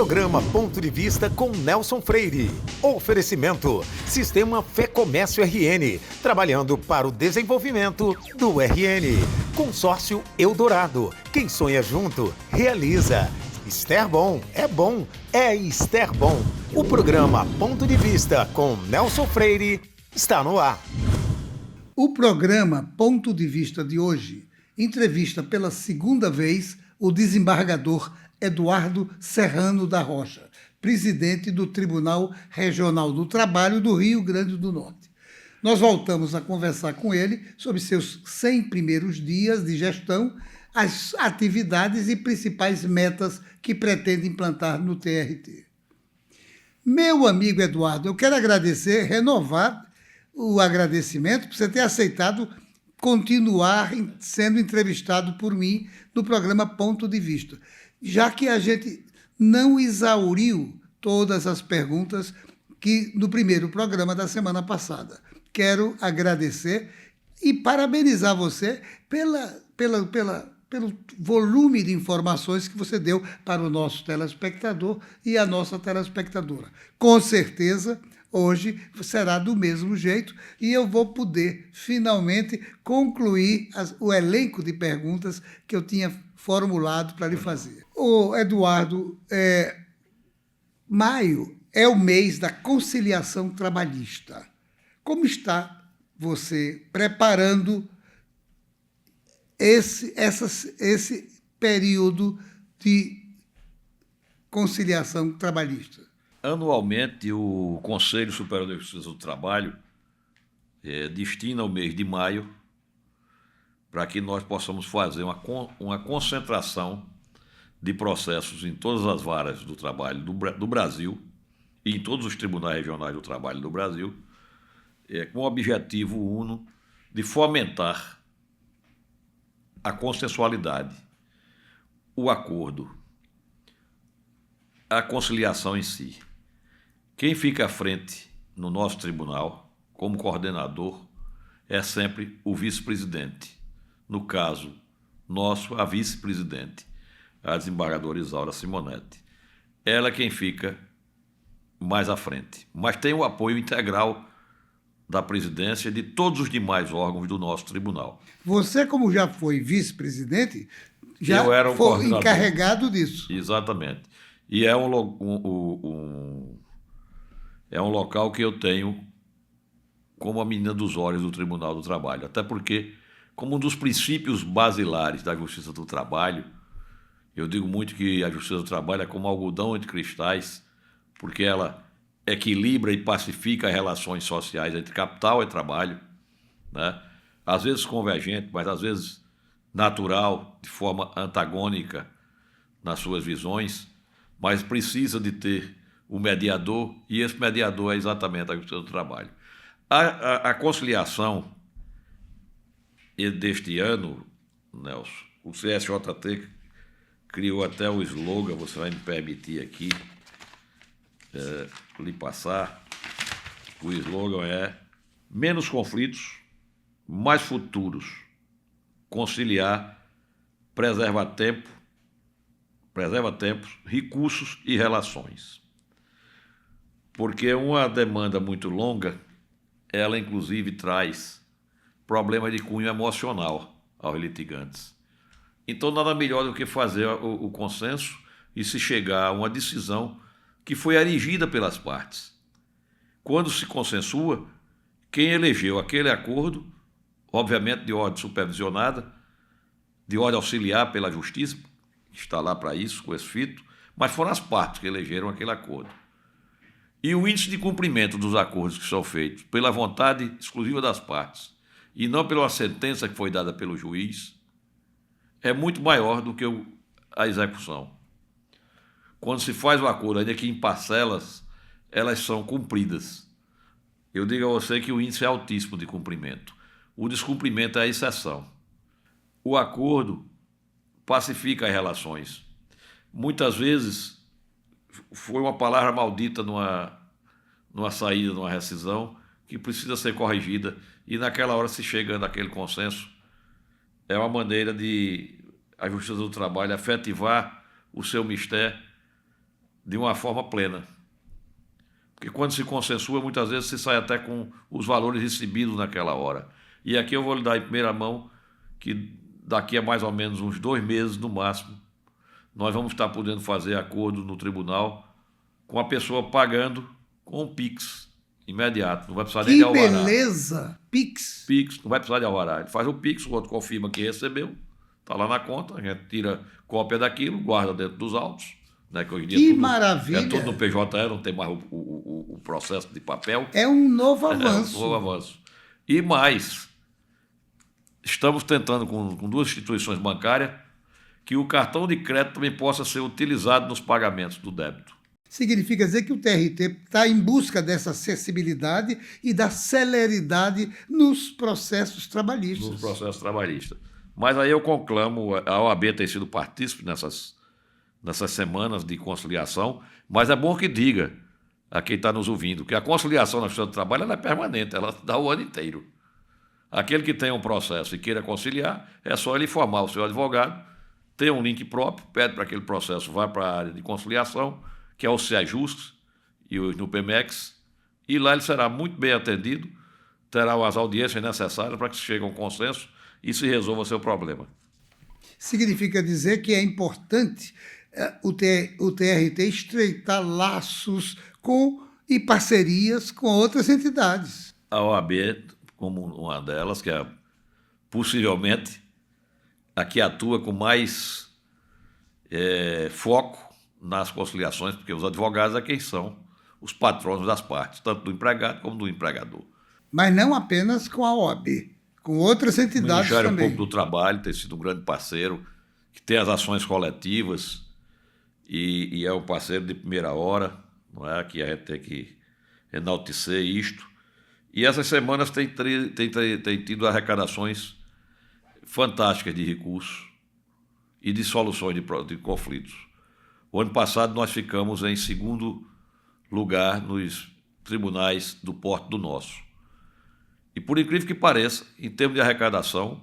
Programa Ponto de Vista com Nelson Freire. Oferecimento: Sistema Fé Comércio RN, trabalhando para o desenvolvimento do RN. Consórcio Eldorado, quem sonha junto, realiza. Esterbom, é Esterbom. O programa Ponto de Vista com Nelson Freire está no ar. O programa Ponto de Vista de hoje entrevista pela segunda vez o desembargador Eduardo Serrano da Rocha, presidente do Tribunal Regional do Trabalho do Rio Grande do Norte. Nós voltamos a conversar com ele sobre seus 100 primeiros dias de gestão, as atividades e principais metas que pretende implantar no TRT. Meu amigo Eduardo, eu quero renovar o agradecimento por você ter aceitado continuar sendo entrevistado por mim no programa Ponto de Vista, já que a gente não exauriu todas as perguntas que no primeiro programa da semana passada. Quero agradecer e parabenizar você pelo volume de informações que você deu para o nosso telespectador e a nossa telespectadora. Com certeza, hoje será do mesmo jeito e eu vou poder finalmente concluir o elenco de perguntas que eu tinha formulado para lhe fazer. Ô, Eduardo, maio é o mês da conciliação trabalhista. Como está você preparando esse período de conciliação trabalhista? Anualmente, o Conselho Superior de Justiça do Trabalho destina o mês de maio para que nós possamos fazer uma concentração de processos em todas as varas do trabalho do Brasil e em todos os tribunais regionais do trabalho do Brasil, com o objetivo uno de fomentar a consensualidade, o acordo, a conciliação em si. Quem fica à frente no nosso tribunal, como coordenador, é sempre o vice-presidente. No caso nosso, a vice-presidente, a desembargadora Isaura Simonetti. Ela é quem fica mais à frente. Mas tem o apoio integral da presidência e de todos os demais órgãos do nosso tribunal. Você, como já foi vice-presidente, já Eu era foi encarregado disso. Exatamente. E é um local que eu tenho como a menina dos olhos do Tribunal do Trabalho. Até porque, como um dos princípios basilares da Justiça do Trabalho, eu digo muito que a Justiça do Trabalho é como algodão entre cristais, porque ela equilibra e pacifica as relações sociais entre capital e trabalho, né? Às vezes convergente, mas às vezes natural, de forma antagônica nas suas visões, mas precisa de ter o mediador, e esse mediador é exatamente a Justiça do Trabalho. A conciliação deste ano, Nelson, o CSJT criou até o slogan, você vai me permitir aqui lhe passar. O slogan é: menos conflitos, mais futuros. Conciliar preserva tempos, recursos e relações. Porque uma demanda muito longa, ela inclusive traz problemas de cunho emocional aos litigantes. Então nada melhor do que fazer o consenso e se chegar a uma decisão que foi erigida pelas partes. Quando se consensua, quem elegeu aquele acordo, obviamente de ordem supervisionada, de ordem auxiliar pela Justiça, que está lá para isso, com esse fito, mas foram as partes que elegeram aquele acordo. E o índice de cumprimento dos acordos que são feitos pela vontade exclusiva das partes e não pela sentença que foi dada pelo juiz é muito maior do que a execução. Quando se faz o acordo, ainda que em parcelas, elas são cumpridas. Eu digo a você que o índice é altíssimo de cumprimento. O descumprimento é a exceção. O acordo pacifica as relações. Muitas vezes foi uma palavra maldita numa saída, numa rescisão, que precisa ser corrigida, e naquela hora se chega naquele consenso. É uma maneira de a Justiça do Trabalho efetivar o seu mistério de uma forma plena. Porque quando se consensua, muitas vezes se sai até com os valores recebidos naquela hora. E aqui eu vou lhe dar em primeira mão que daqui a mais ou menos uns 2 meses, no máximo, nós vamos estar podendo fazer acordo no tribunal com a pessoa pagando com um Pix imediato. Não vai precisar nem de alvará. Que beleza! Pix. Pix, não vai precisar de alvará. Ele faz o Pix, o outro confirma que recebeu, está lá na conta, a gente tira cópia daquilo, guarda dentro dos autos. Né, que hoje em dia Que tudo, maravilha! é tudo no PJE, não tem mais o processo de papel. É um novo avanço. É um novo avanço. E mais, estamos tentando com 2 instituições bancárias que o cartão de crédito também possa ser utilizado nos pagamentos do débito. Significa dizer que o TRT está em busca dessa acessibilidade e da celeridade nos processos trabalhistas. Nos processos trabalhistas. Mas aí eu conclamo, a OAB tem sido partícipe nessas semanas de conciliação, mas é bom que diga a quem está nos ouvindo que a conciliação na Justiça do Trabalho ela é permanente, ela dá o ano inteiro. Aquele que tem um processo e queira conciliar, é só ele informar o seu advogado, tem um link próprio, pede para que aquele processo vá para a área de conciliação, que é o CEAJUST e o NUPEMEX, e lá ele será muito bem atendido, terá as audiências necessárias para que se chegue a um consenso e se resolva o seu problema. Significa dizer que é importante o TRT estreitar laços e parcerias com outras entidades. A OAB, como uma delas, que é possivelmente a que atua com mais foco nas conciliações, porque os advogados é quem são os patronos das partes, tanto do empregado como do empregador. Mas não apenas com a OAB, com outras entidades também. O Ministério também. Público do Trabalho tem sido um grande parceiro, que tem as ações coletivas e é um parceiro de primeira hora, não é? Que a gente tem que enaltecer isto. E essas semanas tem tido arrecadações fantásticas de recursos e de soluções de conflitos. O ano passado nós ficamos em 2º lugar nos tribunais do porte do nosso. E por incrível que pareça, em termos de arrecadação,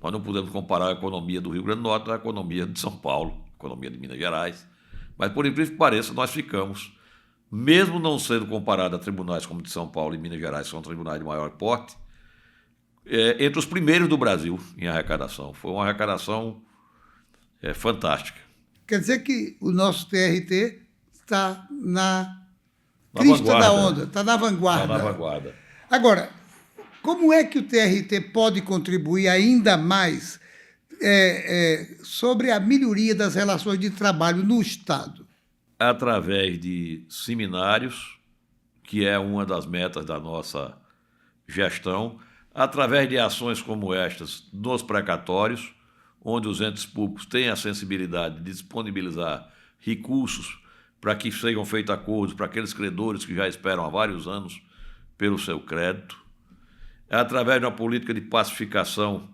nós não podemos comparar a economia do Rio Grande do Norte à economia de São Paulo, a economia de Minas Gerais, mas por incrível que pareça, nós ficamos, mesmo não sendo comparado a tribunais como de São Paulo e Minas Gerais, que são tribunais de maior porte, entre os primeiros do Brasil em arrecadação. Foi uma arrecadação fantástica. Quer dizer que o nosso TRT está na crista da onda, está na vanguarda. Está na vanguarda. Agora, como é que o TRT pode contribuir ainda mais sobre a melhoria das relações de trabalho no Estado? Através de seminários, que é uma das metas da nossa gestão, através de ações como estas nos precatórios, onde os entes públicos têm a sensibilidade de disponibilizar recursos para que sejam feitos acordos para aqueles credores que já esperam há vários anos pelo seu crédito, através de uma política de pacificação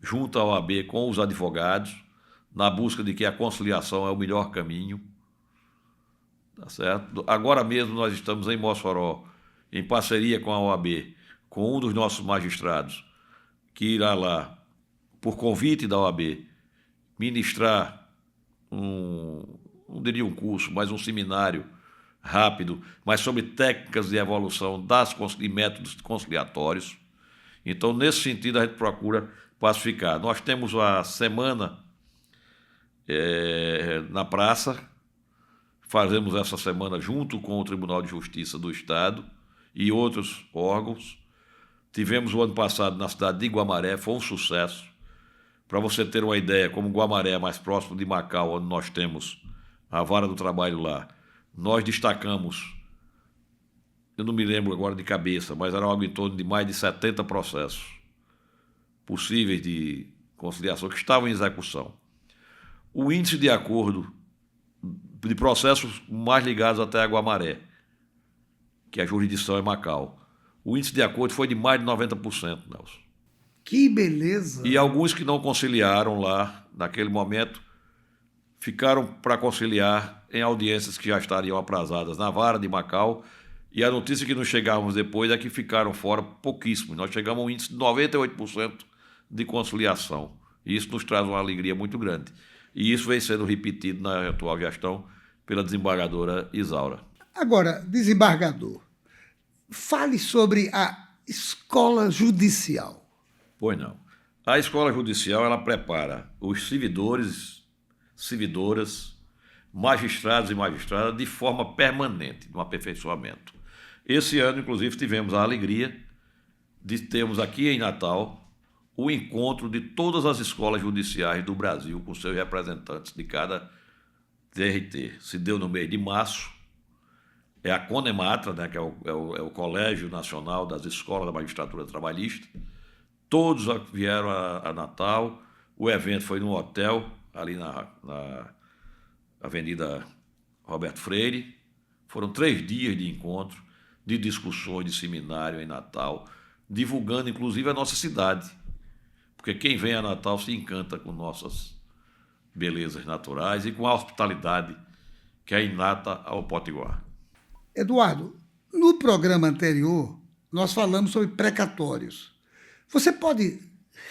junto à OAB com os advogados, na busca de que a conciliação é o melhor caminho. Tá certo? Agora mesmo nós estamos em Mossoró, em parceria com a OAB, com um dos nossos magistrados, que irá lá, por convite da OAB, ministrar não diria um curso, mas um seminário rápido, mas sobre técnicas de evolução e métodos conciliatórios. Então, nesse sentido, a gente procura pacificar. Nós temos a semana na praça, fazemos essa semana junto com o Tribunal de Justiça do Estado e outros órgãos. Tivemos o ano passado na cidade de Guamaré, foi um sucesso. Para você ter uma ideia, como Guamaré é mais próximo de Macau, onde nós temos a vara do trabalho lá, nós destacamos, eu não me lembro agora de cabeça, mas era algo em torno de mais de 70 processos possíveis de conciliação que estavam em execução. O índice de acordo de processos mais ligados até a Guamaré, que a jurisdição é Macau, o índice de acordo foi de mais de 90%, Nelson. Que beleza! E alguns que não conciliaram lá, naquele momento, ficaram para conciliar em audiências que já estariam aprazadas na vara de Macau, e a notícia que nos chegávamos depois é que ficaram fora pouquíssimos. Nós chegamos a um índice de 98% de conciliação. E isso nos traz uma alegria muito grande. E isso vem sendo repetido na atual gestão pela desembargadora Isaura. Agora, desembargador, fale sobre a escola judicial. Pois não. A escola judicial, ela prepara os servidores, servidoras, magistrados e magistradas de forma permanente, no aperfeiçoamento. Esse ano, inclusive, tivemos a alegria de termos aqui em Natal o encontro de todas as escolas judiciais do Brasil com seus representantes de cada TRT. Se deu no mês de março, é a CONEMATRA, né, que é o Colégio Nacional das Escolas da Magistratura Trabalhista. Todos vieram a Natal. O evento foi num hotel, ali na Avenida Roberto Freire. Foram 3 dias de encontro, de discussões, de seminário em Natal, divulgando inclusive a nossa cidade. Porque quem vem a Natal se encanta com nossas belezas naturais e com a hospitalidade que é inata ao Potiguar. Eduardo, no programa anterior, nós falamos sobre precatórios. Você pode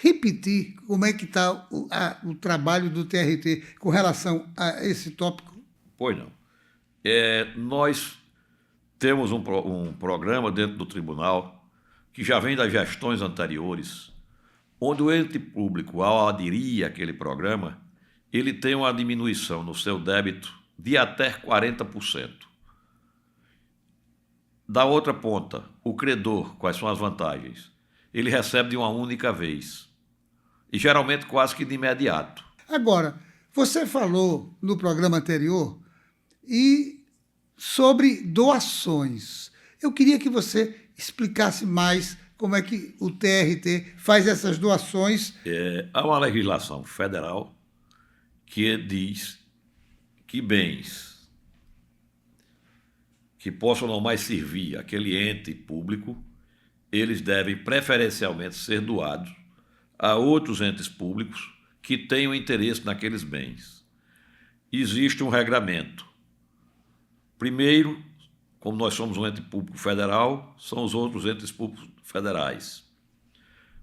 repetir como é que está o trabalho do TRT com relação a esse tópico? Pois não. Nós temos um programa dentro do tribunal que já vem das gestões anteriores, onde o ente público, ao aderir àquele programa, ele tem uma diminuição no seu débito de até 40%. Da outra ponta, o credor, quais são as vantagens? Ele recebe de uma única vez, e geralmente quase que de imediato. Agora, você falou no programa anterior sobre doações. Eu queria que você explicasse mais como é que o TRT faz essas doações. Há uma legislação federal que diz que bens que possam não mais servir aquele ente público, eles devem preferencialmente ser doados a outros entes públicos que tenham interesse naqueles bens. Existe um regramento. Primeiro, como nós somos um ente público federal, são os outros entes públicos federais.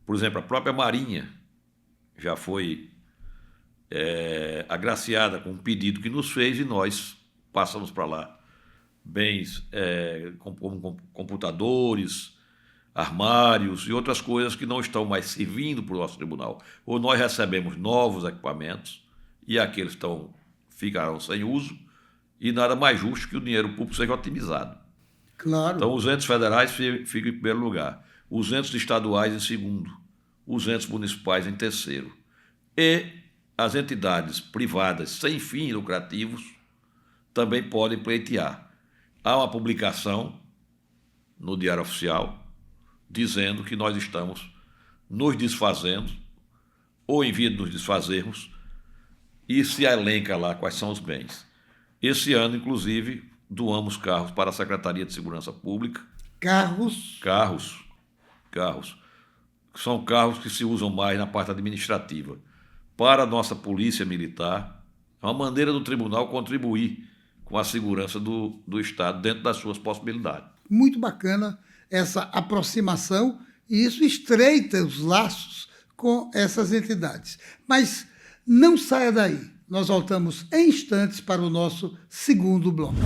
Por exemplo, a própria Marinha já foi agraciada com um pedido que nos fez e nós passamos para lá bens como computadores, armários e outras coisas que não estão mais servindo para o nosso tribunal. Ou nós recebemos novos equipamentos e aqueles ficarão sem uso, e nada mais justo que o dinheiro público seja otimizado. Claro. Então, os entes federais ficam em primeiro lugar, os entes estaduais em segundo, os entes municipais em terceiro. E as entidades privadas sem fins lucrativos também podem pleitear. Há uma publicação no Diário Oficial dizendo que nós estamos nos desfazendo ou em via de nos desfazermos, e se elenca lá quais são os bens. Esse ano, inclusive, doamos carros para a Secretaria de Segurança Pública. Carros? Carros. São carros que se usam mais na parte administrativa. Para a nossa Polícia Militar, é uma maneira do tribunal contribuir com a segurança do Estado dentro das suas possibilidades. Muito bacana essa aproximação, e isso estreita os laços com essas entidades. Mas não saia daí. Nós voltamos em instantes para o nosso segundo bloco.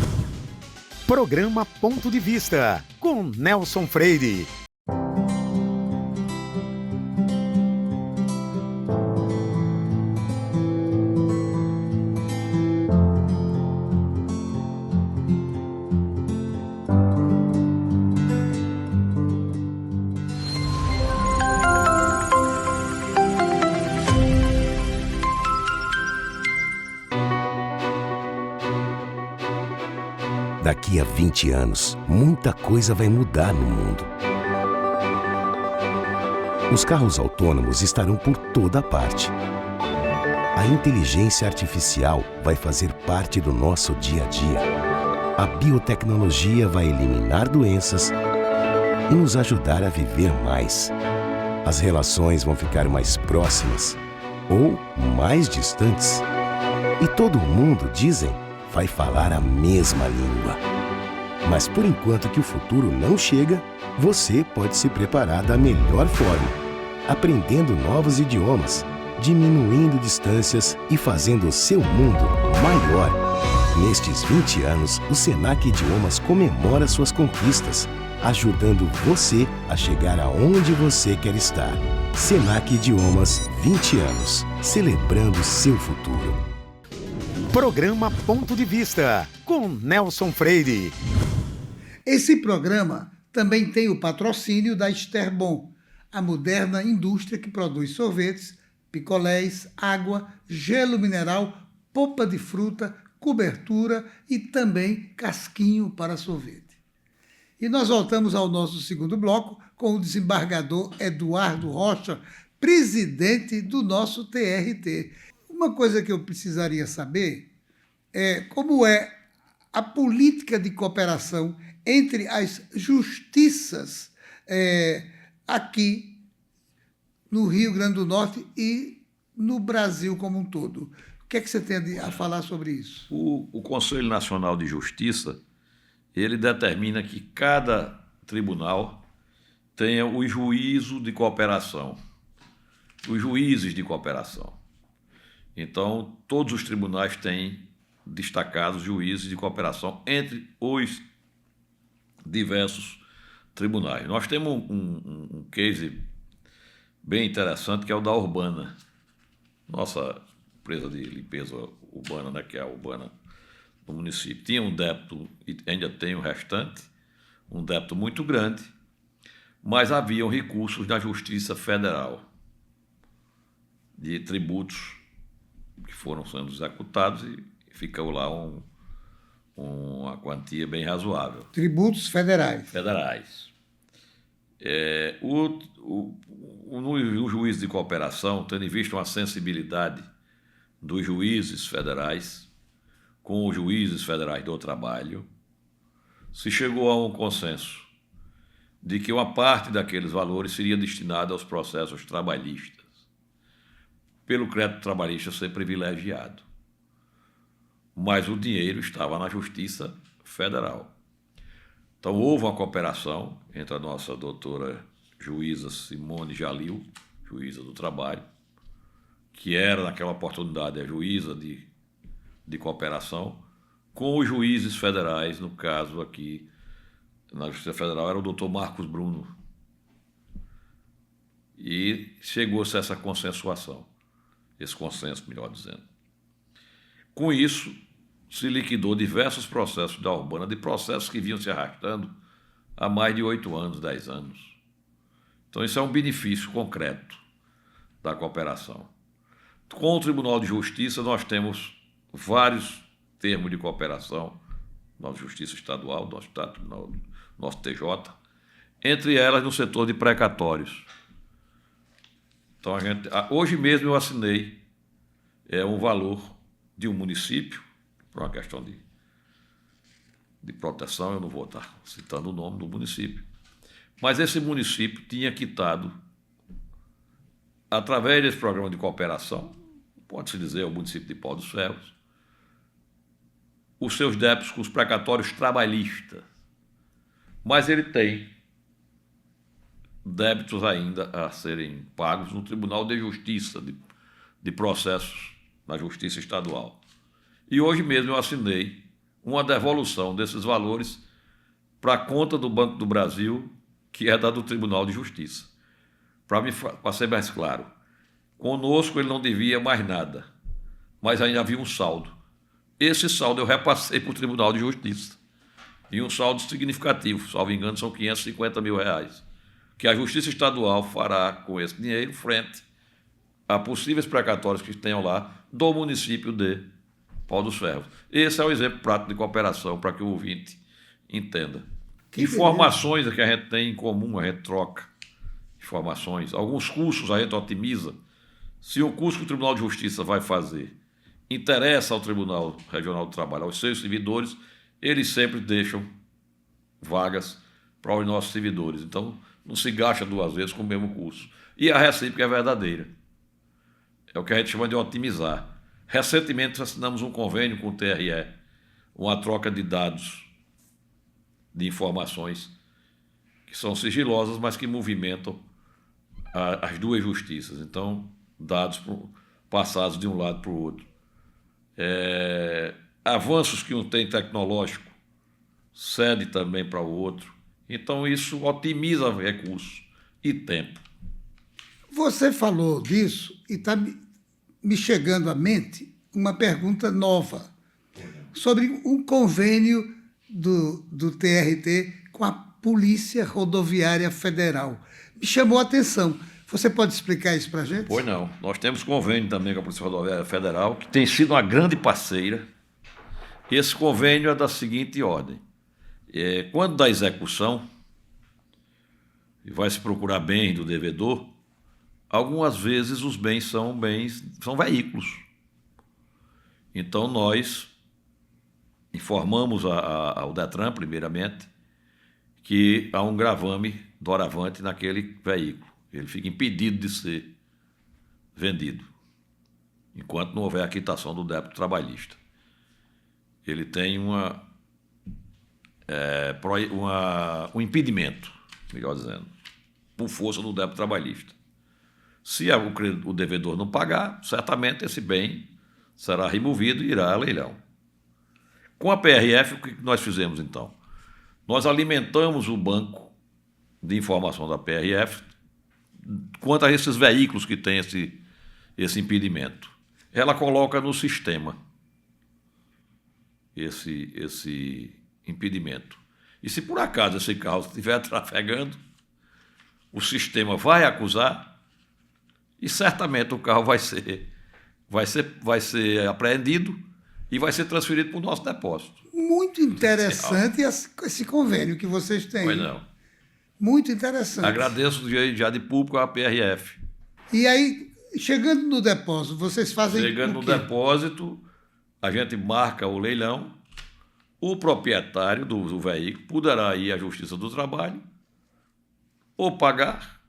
Programa Ponto de Vista, com Nelson Freire. Daqui a 20 anos, muita coisa vai mudar no mundo. Os carros autônomos estarão por toda parte. A inteligência artificial vai fazer parte do nosso dia a dia. A biotecnologia vai eliminar doenças e nos ajudar a viver mais. As relações vão ficar mais próximas ou mais distantes. E todo mundo, dizem, vai falar a mesma língua. Mas por enquanto que o futuro não chega, você pode se preparar da melhor forma, aprendendo novos idiomas, diminuindo distâncias e fazendo o seu mundo maior. Nestes 20 anos, o Senac Idiomas comemora suas conquistas, ajudando você a chegar aonde você quer estar. Senac Idiomas, 20 anos, celebrando seu futuro. Programa Ponto de Vista, com Nelson Freire. Esse programa também tem o patrocínio da Esterbon, a moderna indústria que produz sorvetes, picolés, água, gelo mineral, polpa de fruta, cobertura e também casquinho para sorvete. E nós voltamos ao nosso segundo bloco com o desembargador Eduardo Rocha, presidente do nosso TRT. Uma coisa que eu precisaria saber é como é a política de cooperação entre as justiças aqui no Rio Grande do Norte e no Brasil como um todo. O que é que você tem a falar sobre isso? O Conselho Nacional de Justiça, ele determina que cada tribunal tenha o juízo de cooperação, os juízes de cooperação. Então, todos os tribunais têm destacados juízes de cooperação entre os diversos tribunais. Nós temos um case bem interessante, que é o da Urbana, nossa empresa de limpeza urbana, né, que é a Urbana do município. Tinha um débito, e ainda tem o restante, um débito muito grande, mas haviam recursos da Justiça Federal de tributos que foram sendo executados e ficou lá uma quantia bem razoável. Tributos federais. Federais. No juízo de cooperação, tendo em vista uma sensibilidade dos juízes federais com os juízes federais do trabalho, se chegou a um consenso de que uma parte daqueles valores seria destinada aos processos trabalhistas, pelo crédito trabalhista ser privilegiado. Mas o dinheiro estava na Justiça Federal. Então, houve uma cooperação entre a nossa doutora juíza Simone Jalil, juíza do trabalho, que era, naquela oportunidade, a juíza de cooperação, com os juízes federais, no caso aqui, na Justiça Federal, era o doutor Marcos Bruno. E chegou-se a essa consensuação, esse consenso, melhor dizendo. Com isso, se liquidou diversos processos da Urbana, de processos que vinham se arrastando há mais de 8 anos, 10 anos. Então, isso é um benefício concreto da cooperação. Com o Tribunal de Justiça, nós temos vários termos de cooperação, nossa Justiça Estadual, nosso TJ, entre elas no setor de precatórios. Então, hoje mesmo eu assinei um valor de um município, por uma questão de proteção, eu não vou estar citando o nome do município, mas esse município tinha quitado, através desse programa de cooperação, pode-se dizer, o município de Pau dos Ferros, os seus débitos com os precatórios trabalhistas. Mas ele tem débitos ainda a serem pagos no Tribunal de Justiça, de processos na Justiça Estadual. E hoje mesmo eu assinei uma devolução desses valores para a conta do Banco do Brasil, que é da do Tribunal de Justiça. Para ser mais claro, conosco ele não devia mais nada, mas ainda havia um saldo. Esse saldo eu repassei para o Tribunal de Justiça. E um saldo significativo, salvo engano, são R$550 mil, que a Justiça Estadual fará com esse dinheiro frente a possíveis precatórios que tenham lá do município de Pau dos Ferros. Esse é o exemplo prático de cooperação, para que o ouvinte entenda. Informações que a gente tem em comum, a gente troca informações. Alguns cursos a gente otimiza. Se o curso que o Tribunal de Justiça vai fazer interessa ao Tribunal Regional do Trabalho, aos seus servidores, eles sempre deixam vagas para os nossos servidores. Então, não se gasta 2 vezes com o mesmo curso. E a recíproca é verdadeira. É o que a gente chama de otimizar. Recentemente, assinamos um convênio com o TRE, uma troca de dados, de informações que são sigilosas, mas que movimentam as duas justiças. Então, dados passados de um lado para o outro. avanços que um tem tecnológico cede também para o outro. Então, isso otimiza recursos e tempo. Você falou disso e está me chegando à mente uma pergunta nova sobre um convênio do TRT com a Polícia Rodoviária Federal. Me chamou a atenção. Você pode explicar isso para a gente? Pois não. Nós temos convênio também com a Polícia Rodoviária Federal, que tem sido uma grande parceira. Esse convênio é da seguinte ordem. Quando da execução, e vai se procurar bem do devedor, algumas vezes os bens são veículos. Então nós informamos ao Detran, primeiramente, que há um gravame doravante naquele veículo. Ele fica impedido de ser vendido, enquanto não houver a quitação do débito trabalhista. Ele tem um impedimento, melhor dizendo, por força do débito trabalhista. Se o devedor não pagar, certamente esse bem será removido e irá a leilão. Com a PRF, o que nós fizemos então? Nós alimentamos o banco de informação da PRF quanto a esses veículos que têm esse impedimento. Ela coloca no sistema esse impedimento. E se por acaso esse carro estiver trafegando, o sistema vai acusar e certamente o carro vai ser apreendido e vai ser transferido para o nosso depósito. Muito interessante esse convênio que vocês têm. Pois não. Muito interessante. Agradeço já de público à PRF. E aí, chegando no depósito, vocês fazem Chegando no depósito, a gente marca o leilão, o proprietário do veículo poderá ir à Justiça do Trabalho ou pagar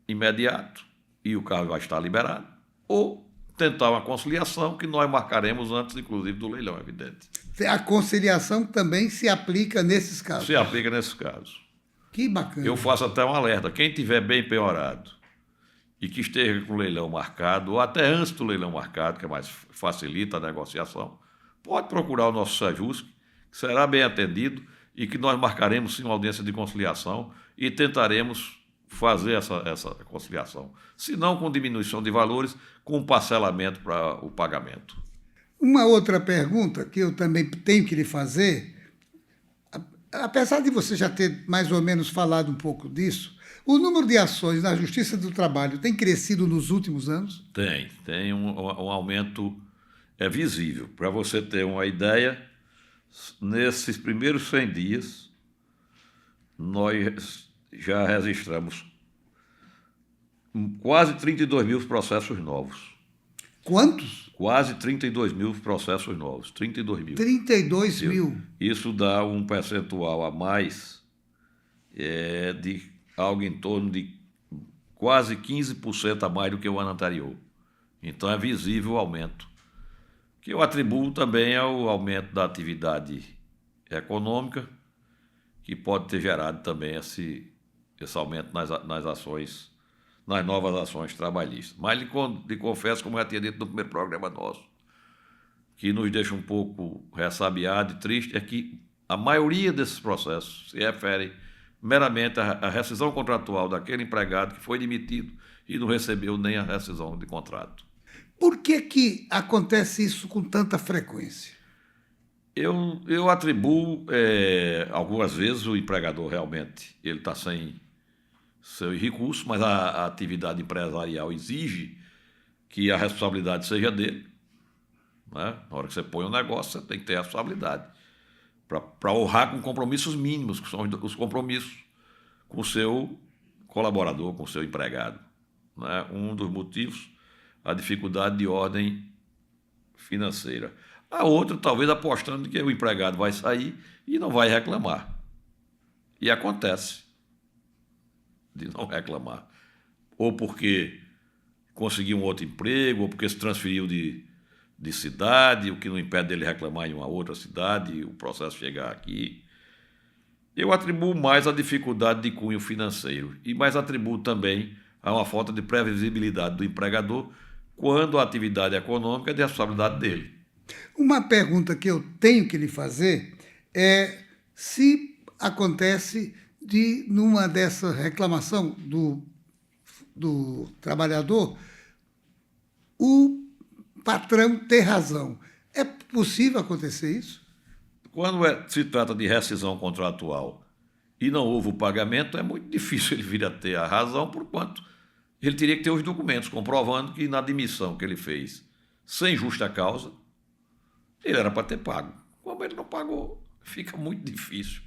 imediato e o carro vai estar liberado, ou tentar uma conciliação que nós marcaremos antes, inclusive, do leilão, evidente. A conciliação também se aplica nesses casos? Se aplica nesses casos. Que bacana. Eu faço até um alerta. Quem tiver bem penhorado e que esteja com o leilão marcado, ou até antes do leilão marcado, que é mais facilita a negociação, pode procurar o nosso Sejusc, que será bem atendido e que nós marcaremos sim uma audiência de conciliação e tentaremos fazer essa conciliação. Se não com diminuição de valores, com parcelamento para o pagamento. Uma outra pergunta que eu também tenho que lhe fazer, apesar de você já ter mais ou menos falado um pouco disso, o número de ações na Justiça do Trabalho tem crescido nos últimos anos? Tem um aumento visível. Para você ter uma ideia, nesses primeiros 100 dias, nós já registramos quase 32 mil processos novos. Quantos? Quase 32 mil processos novos. 32 mil. 32 mil. Isso dá um percentual a mais de algo em torno de quase 15% a mais do que o ano anterior. Então é visível o aumento, que eu atribuo também ao aumento da atividade econômica, que pode ter gerado também esse aumento nas ações, nas novas ações trabalhistas. Mas lhe confesso, como eu já tinha dito no primeiro programa nosso, que nos deixa um pouco ressabiado e triste, é que a maioria desses processos se refere meramente à rescisão contratual daquele empregado que foi demitido e não recebeu nem a rescisão de contrato. Por que acontece isso com tanta frequência? Eu atribuo, algumas vezes, o empregador realmente ele está sem seu recurso, mas a atividade empresarial exige que a responsabilidade seja dele. Né? Na hora que você põe um negócio, você tem que ter a responsabilidade para honrar com compromissos mínimos, que são os compromissos com o seu colaborador, com o seu empregado. Né? Um dos motivos, a dificuldade de ordem financeira. A outra, talvez apostando que o empregado vai sair e não vai reclamar. E acontece de não reclamar. Ou porque conseguiu um outro emprego, ou porque se transferiu de cidade, o que não impede dele reclamar em uma outra cidade, o processo chegar aqui. Eu atribuo mais a dificuldade de cunho financeiro, e mais atribuo também a uma falta de previsibilidade do empregador quando a atividade econômica é de responsabilidade dele. Uma pergunta que eu tenho que lhe fazer é se acontece numa dessa reclamação do trabalhador, o patrão ter razão. É possível acontecer isso? Quando se trata de rescisão contratual e não houve o pagamento, é muito difícil ele vir a ter a razão, por quanto ele teria que ter os documentos comprovando que na admissão que ele fez sem justa causa, ele era para ter pago. Como ele não pagou, fica muito difícil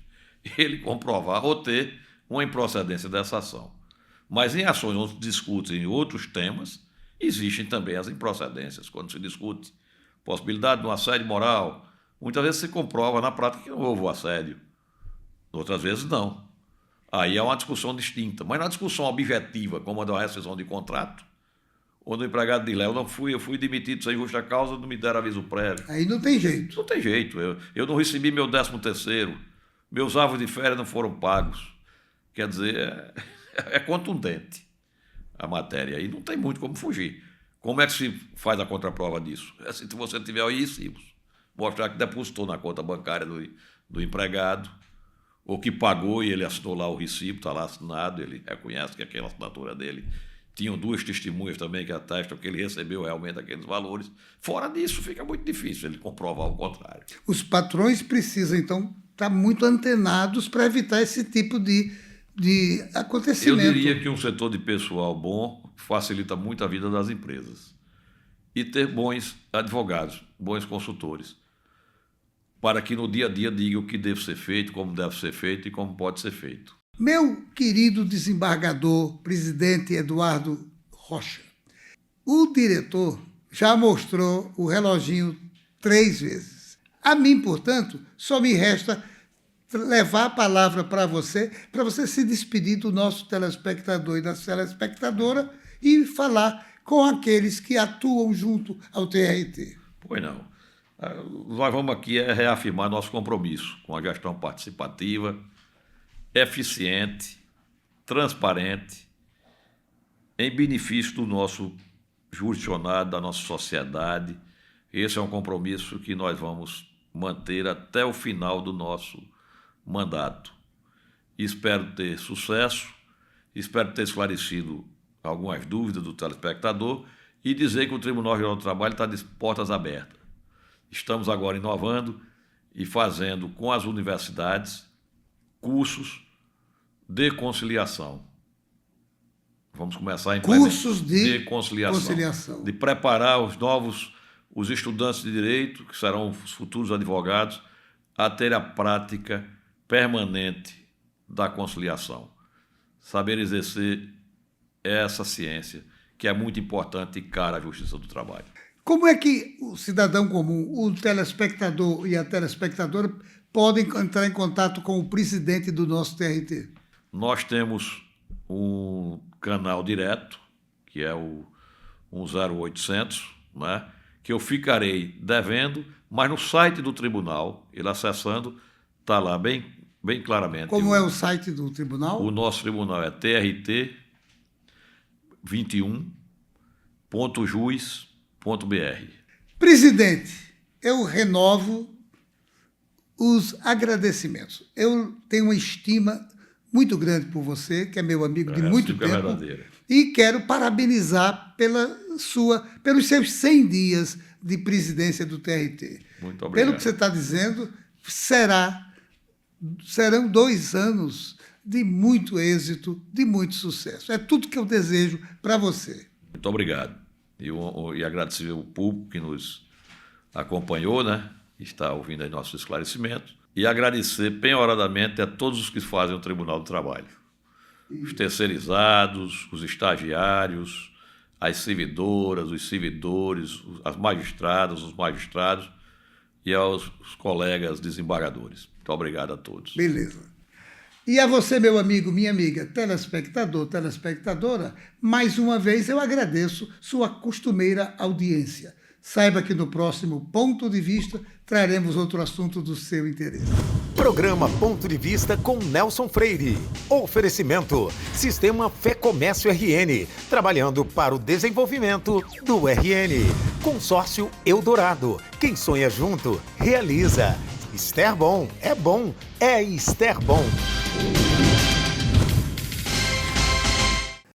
ele comprovar ou ter uma improcedência dessa ação. Mas em ações onde se discutem outros temas, existem também as improcedências. Quando se discute possibilidade de um assédio moral, muitas vezes se comprova na prática que não houve o assédio. Outras vezes não. Aí é uma discussão distinta. Mas na discussão objetiva, como a da rescisão de contrato, onde o empregado diz, eu fui demitido sem justa causa, não me deram aviso prévio. Aí não tem jeito. Não tem jeito. Eu não recebi meu 13º, meus avos de férias não foram pagos. Quer dizer, é contundente a matéria. Aí não tem muito como fugir. Como é que se faz a contraprova disso? É se você tiver aí recibos. Mostrar que depositou na conta bancária do empregado, ou que pagou e ele assinou lá o recibo, está lá assinado, ele reconhece que aquela assinatura dele. Tinham 2 testemunhas também que atestam que ele recebeu realmente aqueles valores. Fora disso, fica muito difícil ele comprovar o contrário. Os patrões precisam, então, estar muito antenados para evitar esse tipo de acontecimento. Eu diria que um setor de pessoal bom facilita muito a vida das empresas. E ter bons advogados, bons consultores, para que no dia a dia diga o que deve ser feito, como deve ser feito e como pode ser feito. Meu querido desembargador, presidente Eduardo Rocha, o diretor já mostrou o reloginho 3 vezes. A mim, portanto, só me resta levar a palavra para você se despedir do nosso telespectador e da telespectadora e falar com aqueles que atuam junto ao TRT. Pois não. Nós vamos aqui reafirmar nosso compromisso com a gestão participativa, eficiente, transparente, em benefício do nosso jurisdicionado, da nossa sociedade. Esse é um compromisso que nós vamos manter até o final do nosso mandato. Espero ter sucesso, espero ter esclarecido algumas dúvidas do telespectador e dizer que o Tribunal Regional do Trabalho está de portas abertas. Estamos agora inovando e fazendo com as universidades cursos de conciliação. Vamos começar a cursos de conciliação. De preparar os estudantes de direito, que serão os futuros advogados, a ter a prática permanente da conciliação. Saber exercer essa ciência, que é muito importante e cara à justiça do trabalho. Como é que o cidadão comum, o telespectador e a telespectadora podem entrar em contato com o presidente do nosso TRT? Nós temos um canal direto, que é o 10800, né, que eu ficarei devendo, mas no site do tribunal, ele acessando, está lá bem claramente. Como é o site do tribunal? O nosso tribunal é trt21.juiz.br. Presidente, eu renovo os agradecimentos. Eu tenho uma estima muito grande por você, que é meu amigo de muito tempo, e quero parabenizar pelos seus 100 dias de presidência do TRT. Muito obrigado. Pelo que você está dizendo, serão 2 anos de muito êxito, de muito sucesso. É tudo que eu desejo para você. Muito obrigado. E agradecer ao público que nos acompanhou, né? Está ouvindo aí nossos esclarecimentos. E agradecer penhoradamente a todos os que fazem o Tribunal do Trabalho. Os terceirizados, os estagiários, as servidoras, os servidores, as magistradas, os magistrados e aos colegas desembargadores. Muito obrigado a todos. Beleza. E a você, meu amigo, minha amiga, telespectador, telespectadora, mais uma vez eu agradeço sua costumeira audiência. Saiba que no próximo Ponto de Vista traremos outro assunto do seu interesse. Programa Ponto de Vista com Nelson Freire. Oferecimento: Sistema Fé Comércio RN, trabalhando para o desenvolvimento do RN. Consórcio Eldorado. Quem sonha junto, realiza. Esterbom, é Esterbom.